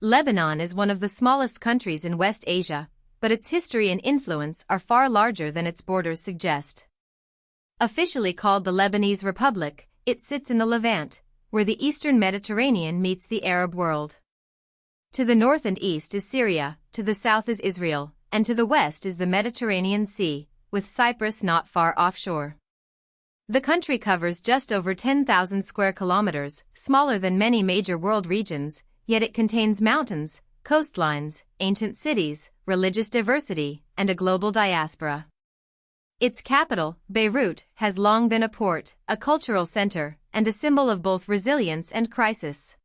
Lebanon is one of the smallest countries in West Asia, but its history and influence are far larger than its borders suggest. Officially called the Lebanese Republic, it sits in the Levant, where the eastern Mediterranean meets the Arab world. To the north and east is Syria, to the south is Israel, and to the west is the Mediterranean Sea, with Cyprus not far offshore. The country covers just over 10,000 square kilometers, smaller than many major world regions, yet it contains mountains, coastlines, ancient cities, religious diversity, and a global diaspora. Its capital, Beirut, has long been a port, a cultural center, and a symbol of both resilience and crisis.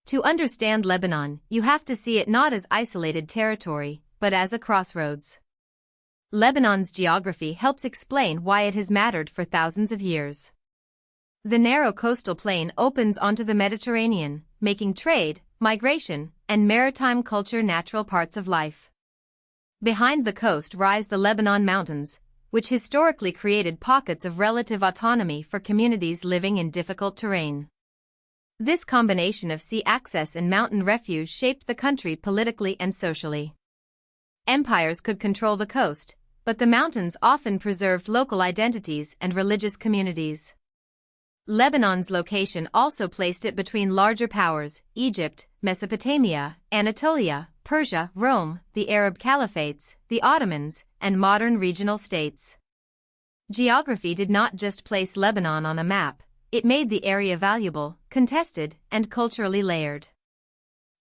To understand Lebanon, you have to see it not as isolated territory, but as a crossroads. Lebanon's geography helps explain why it has mattered for thousands of years. The narrow coastal plain opens onto the Mediterranean, making trade, migration, and maritime culture natural parts of life. Behind the coast rise the Lebanon Mountains, which historically created pockets of relative autonomy for communities living in difficult terrain. This combination of sea access and mountain refuge shaped the country politically and socially. Empires could control the coast, but the mountains often preserved local identities and religious communities. Lebanon's location also placed it between larger powers: Egypt, Mesopotamia, Anatolia, Persia, Rome, the Arab caliphates, the Ottomans, and modern regional states. Geography did not just place Lebanon on a map, it made the area valuable, contested, and culturally layered.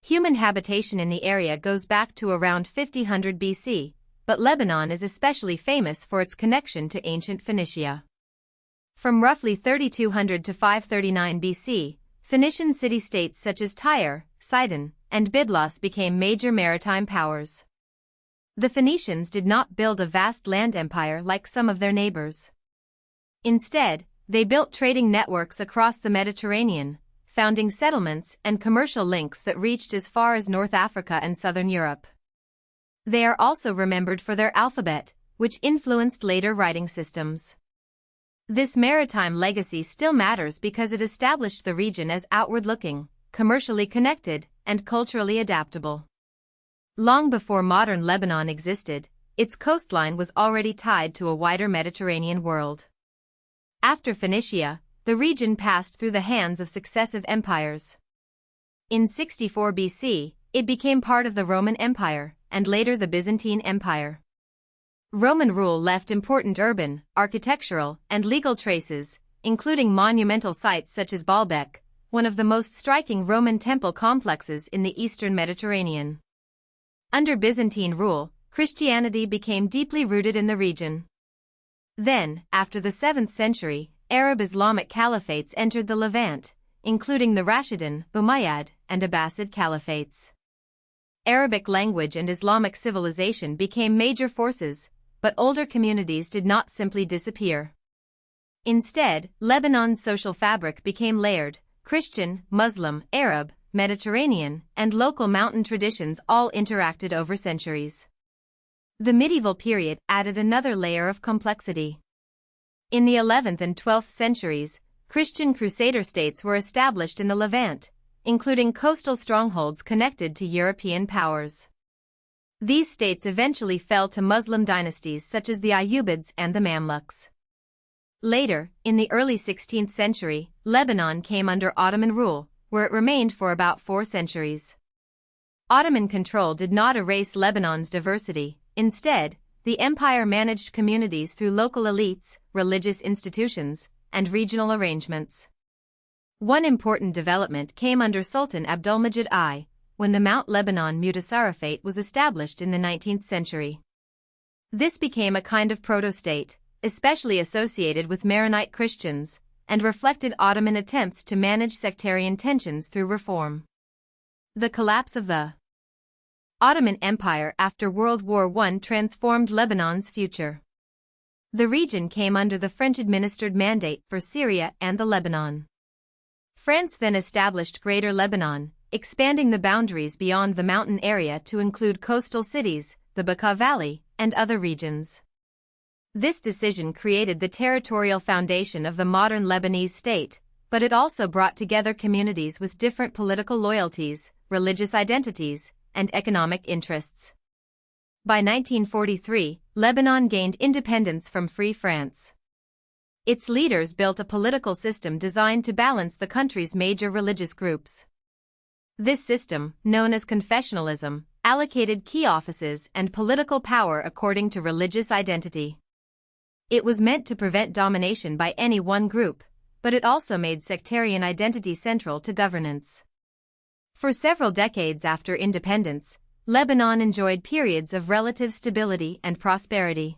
Human habitation in the area goes back to around 5000 BC, but Lebanon is especially famous for its connection to ancient Phoenicia. From roughly 3200 to 539 BC, Phoenician city-states such as Tyre, Sidon, and Byblos became major maritime powers. The Phoenicians did not build a vast land empire like some of their neighbors. Instead, they built trading networks across the Mediterranean, founding settlements and commercial links that reached as far as North Africa and southern Europe. They are also remembered for their alphabet, which influenced later writing systems. This maritime legacy still matters because it established the region as outward-looking, commercially connected, and culturally adaptable. Long before modern Lebanon existed, its coastline was already tied to a wider Mediterranean world. After Phoenicia, the region passed through the hands of successive empires. In 64 BC, it became part of the Roman Empire, and later the Byzantine Empire. Roman rule left important urban, architectural, and legal traces, including monumental sites such as Baalbek, one of the most striking Roman temple complexes in the eastern Mediterranean. Under Byzantine rule, Christianity became deeply rooted in the region. Then, after the 7th century, Arab Islamic caliphates entered the Levant, including the Rashidun, Umayyad, and Abbasid caliphates. Arabic language and Islamic civilization became major forces, but older communities did not simply disappear. Instead, Lebanon's social fabric became layered: Christian, Muslim, Arab, Mediterranean, and local mountain traditions all interacted over centuries. The medieval period added another layer of complexity. In the 11th and 12th centuries, Christian crusader states were established in the Levant, including coastal strongholds connected to European powers. These states eventually fell to Muslim dynasties such as the Ayyubids and the Mamluks. Later, in the early 16th century, Lebanon came under Ottoman rule, where it remained for about 4 centuries. Ottoman control did not erase Lebanon's diversity. Instead, the empire managed communities through local elites, religious institutions, and regional arrangements. One important development came under Sultan Abdulmajid I, when the Mount Lebanon Mutasarrifate was established in the 19th century. This became a kind of proto-state, especially associated with Maronite Christians, and reflected Ottoman attempts to manage sectarian tensions through reform. The collapse of the Ottoman Empire after World War I transformed Lebanon's future. The region came under the French-administered Mandate for Syria and the Lebanon. France then established Greater Lebanon, expanding the boundaries beyond the mountain area to include coastal cities, the Bekaa Valley, and other regions. This decision created the territorial foundation of the modern Lebanese state, but it also brought together communities with different political loyalties, religious identities, and economic interests. By 1943, Lebanon gained independence from Free France. Its leaders built a political system designed to balance the country's major religious groups. This system, known as confessionalism, allocated key offices and political power according to religious identity. It was meant to prevent domination by any one group, but it also made sectarian identity central to governance. For several decades after independence, Lebanon enjoyed periods of relative stability and prosperity.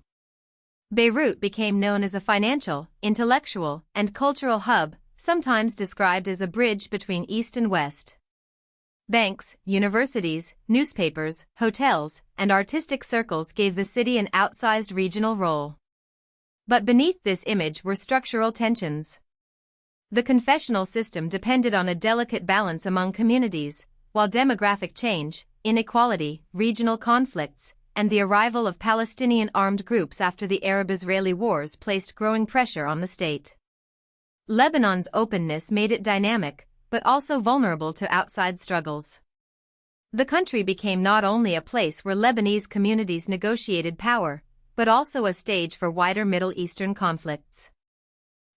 Beirut became known as a financial, intellectual, and cultural hub, sometimes described as a bridge between East and West. Banks, universities, newspapers, hotels, and artistic circles gave the city an outsized regional role. But beneath this image were structural tensions. The confessional system depended on a delicate balance among communities, while demographic change, inequality, regional conflicts, and the arrival of Palestinian armed groups after the Arab-Israeli wars placed growing pressure on the state. Lebanon's openness made it dynamic, but also vulnerable to outside struggles. The country became not only a place where Lebanese communities negotiated power, but also a stage for wider Middle Eastern conflicts.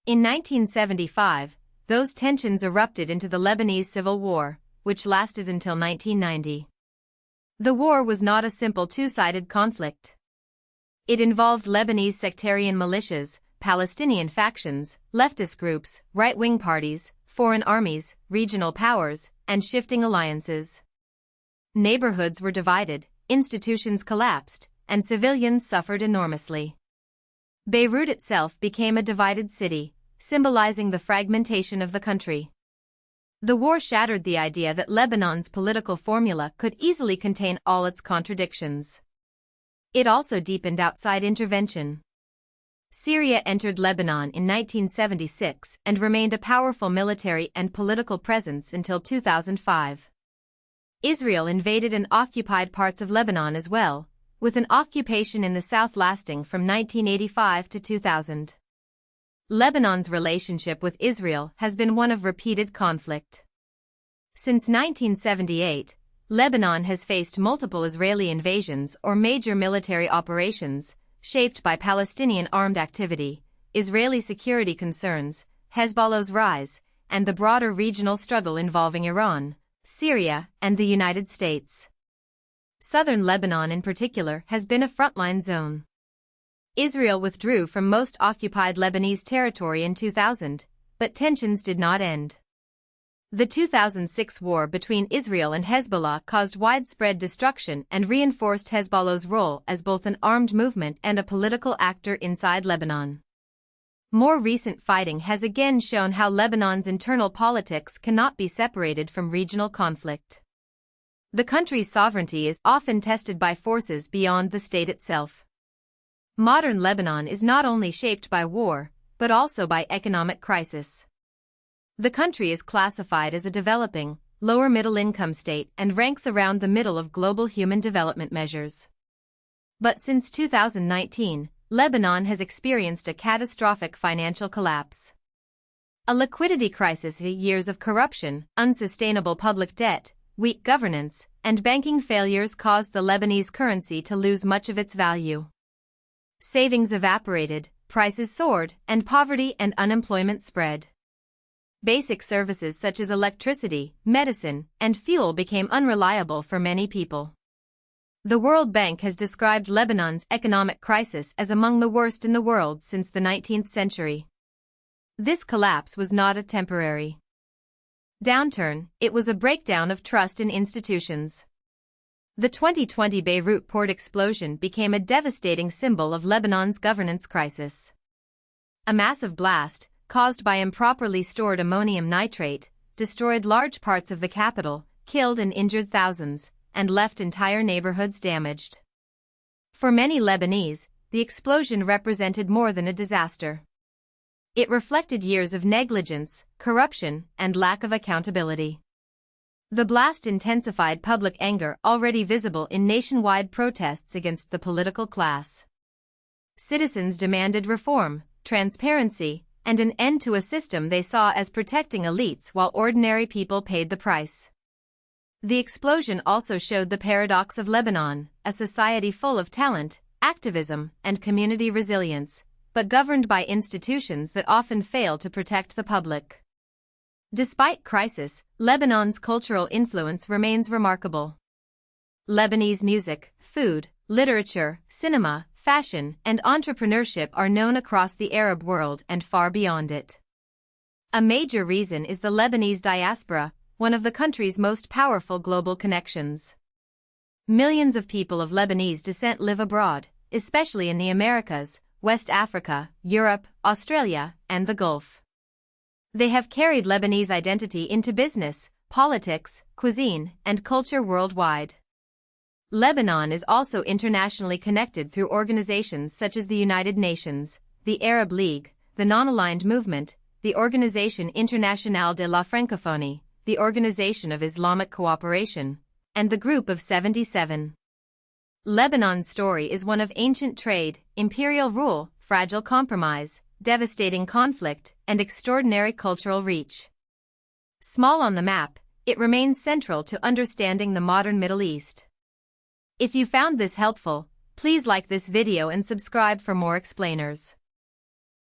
In 1975, those tensions erupted into the Lebanese Civil War, which lasted until 1990. The war was not a simple two-sided conflict. It involved Lebanese sectarian militias, Palestinian factions, leftist groups, right-wing parties, foreign armies, regional powers, and shifting alliances. Neighborhoods were divided, institutions collapsed, and civilians suffered enormously. Beirut itself became a divided city, symbolizing the fragmentation of the country. The war shattered the idea that Lebanon's political formula could easily contain all its contradictions. It also deepened outside intervention. Syria entered Lebanon in 1976 and remained a powerful military and political presence until 2005. Israel invaded and occupied parts of Lebanon as well, with an occupation in the south lasting from 1985 to 2000. Lebanon's relationship with Israel has been one of repeated conflict. Since 1978, Lebanon has faced multiple Israeli invasions or major military operations, shaped by Palestinian armed activity, Israeli security concerns, Hezbollah's rise, and the broader regional struggle involving Iran, Syria, and the United States. Southern Lebanon in particular has been a frontline zone. Israel withdrew from most occupied Lebanese territory in 2000, but tensions did not end. The 2006 war between Israel and Hezbollah caused widespread destruction and reinforced Hezbollah's role as both an armed movement and a political actor inside Lebanon. More recent fighting has again shown how Lebanon's internal politics cannot be separated from regional conflict. The country's sovereignty is often tested by forces beyond the state itself. Modern Lebanon is not only shaped by war, but also by economic crisis. The country is classified as a developing, lower middle-income state and ranks around the middle of global human development measures. But since 2019, Lebanon has experienced a catastrophic financial collapse. A liquidity crisis, years of corruption, unsustainable public debt, weak governance, and banking failures caused the Lebanese currency to lose much of its value. Savings evaporated, prices soared, and poverty and unemployment spread. Basic services such as electricity, medicine, and fuel became unreliable for many people. The World Bank has described Lebanon's economic crisis as among the worst in the world since the 19th century. This collapse was not a temporary downturn, it was a breakdown of trust in institutions. The 2020 Beirut port explosion became a devastating symbol of Lebanon's governance crisis. A massive blast, caused by improperly stored ammonium nitrate, destroyed large parts of the capital, killed and injured thousands, and left entire neighborhoods damaged. For many Lebanese, the explosion represented more than a disaster. It reflected years of negligence, corruption, and lack of accountability. The blast intensified public anger already visible in nationwide protests against the political class. Citizens demanded reform, transparency, and an end to a system they saw as protecting elites while ordinary people paid the price. The explosion also showed the paradox of Lebanon, a society full of talent, activism, and community resilience, but governed by institutions that often fail to protect the public. Despite crisis, Lebanon's cultural influence remains remarkable. Lebanese music, food, literature, cinema, fashion, and entrepreneurship are known across the Arab world and far beyond it. A major reason is the Lebanese diaspora, one of the country's most powerful global connections. Millions of people of Lebanese descent live abroad, especially in the Americas, West Africa, Europe, Australia, and the Gulf. They have carried Lebanese identity into business, politics, cuisine, and culture worldwide. Lebanon is also internationally connected through organizations such as the United Nations, the Arab League, the Non-Aligned Movement, the Organisation Internationale de la Francophonie, the Organization of Islamic Cooperation, and the Group of 77. Lebanon's story is one of ancient trade, imperial rule, fragile compromise, devastating conflict, and extraordinary cultural reach. Small on the map, it remains central to understanding the modern Middle East. If you found this helpful, please like this video and subscribe for more explainers.